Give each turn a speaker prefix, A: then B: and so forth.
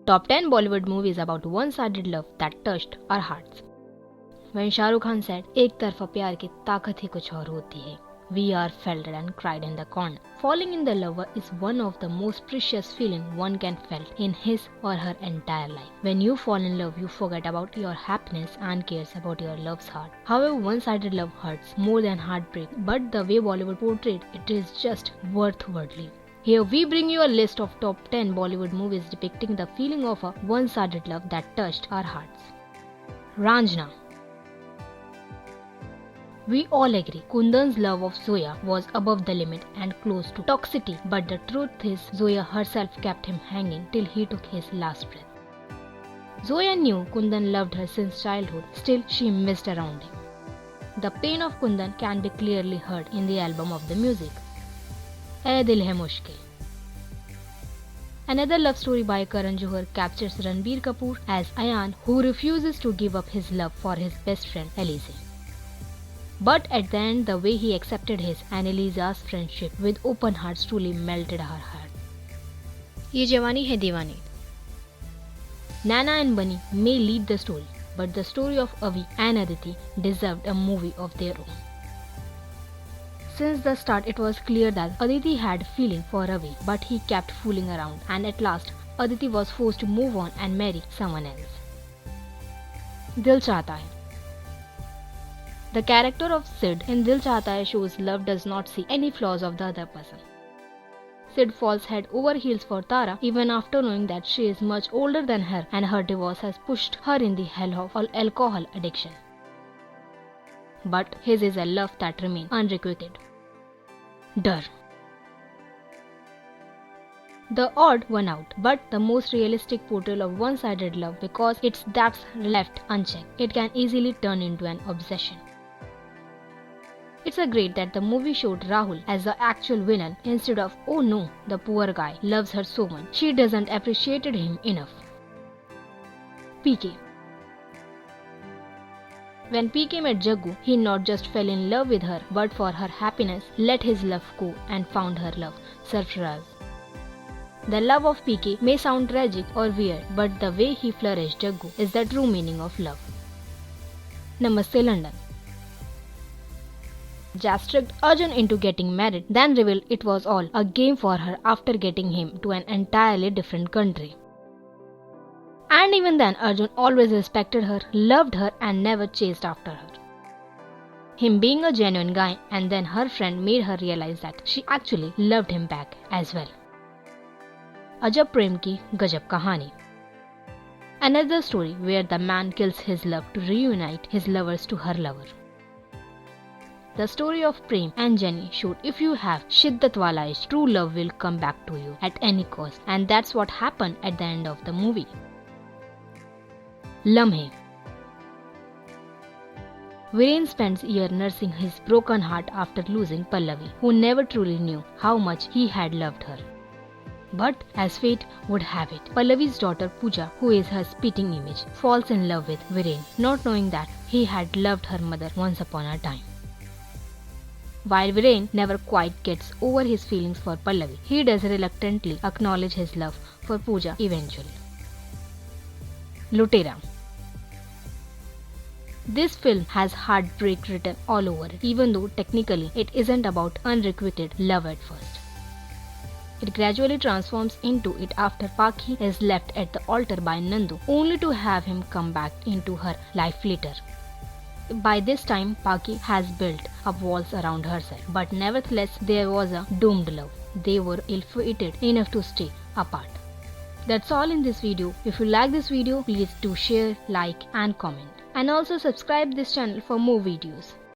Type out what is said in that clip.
A: Top 10 Bollywood movies about one-sided love that touched our hearts. When Shah Rukh Khan said, "एक तरफा प्यार की ताकत ही कुछ और होती है," we are felt and cried in the corner. Falling in the lover is one of the most precious feeling one can feel in his or her entire life. When you fall in love, you forget about your happiness and cares about your love's heart. However, one-sided love hurts more than heartbreak, but the way Bollywood portrayed it is just worthwhile. Here we bring you a list of top 10 Bollywood movies depicting the feeling of a one-sided love that touched our hearts. Ranjana. We all agree Kundan's love of Zoya was above the limit and close to toxicity, but the truth is Zoya herself kept him hanging till he took his last breath. Zoya knew Kundan loved her since childhood, still she missed around him. The pain of Kundan can be clearly heard in the album of the music. "Ae Dil Hai Mushkil." Another love story by Karan Johar captures Ranbir Kapoor as Ayan, who refuses to give up his love for his best friend Elise. But at the end, the way he accepted his and Elisa's friendship with open hearts truly melted her heart. Ye Jawani Hai Diwani. Nana and Bunny may lead the story, but the story of Avi and Aditi deserved a movie of their own. Since the start, it was clear that Aditi had feeling for Ravi, but he kept fooling around, and at last, Aditi was forced to move on and marry someone else. Dil Chahta Hai. The character of Sid in Dil Chahta Hai shows love does not see any flaws of the other person. Sid falls head over heels for Tara even after knowing that she is much older than her and her divorce has pushed her in the hell of alcohol addiction. But his is a love that remains unrequited. Dar. The odd one out, but the most realistic portrayal of one-sided love because it's that's left unchecked. It can easily turn into an obsession. It's a great that the movie showed Rahul as the actual villain instead of, "Oh no, the poor guy loves her so much, she doesn't appreciate him enough." PK. When PK met Jaggu, he not just fell in love with her, but for her happiness, let his love go and found her love, Sarfaraz. The love of PK may sound tragic or weird, but the way he flourished Jaggu is the true meaning of love. Namaste London. Jazz tricked Arjun into getting married, then revealed it was all a game for her after getting him to an entirely different country. And even then, Arjun always respected her, loved her and never chased after her. Him being a genuine guy, and then her friend made her realize that she actually loved him back as well. Ajab Prem Ki Gajab Kahani. Another story where the man kills his love to reunite his lovers to her lover. The story of Prem and Jenny showed if you have shiddat wala ishq, true love will come back to you at any cost, and that's what happened at the end of the movie. Lamhe. Viren spends a year nursing his broken heart after losing Pallavi, who never truly knew how much he had loved her. But as fate would have it, Pallavi's daughter Pooja, who is her spitting image, falls in love with Viren, not knowing that he had loved her mother once upon a time. While Viren never quite gets over his feelings for Pallavi, he does reluctantly acknowledge his love for Pooja eventually. Lutera. This film has heartbreak written all over it, even though technically it isn't about unrequited love at first. It gradually transforms into it after Paki is left at the altar by Nandu, only to have him come back into her life later. By this time, Paki has built up walls around herself, but nevertheless there was a doomed love. They were ill-fated enough to stay apart. That's all in this video. If you like this video, please do share, like and comment. And also subscribe this channel for more videos.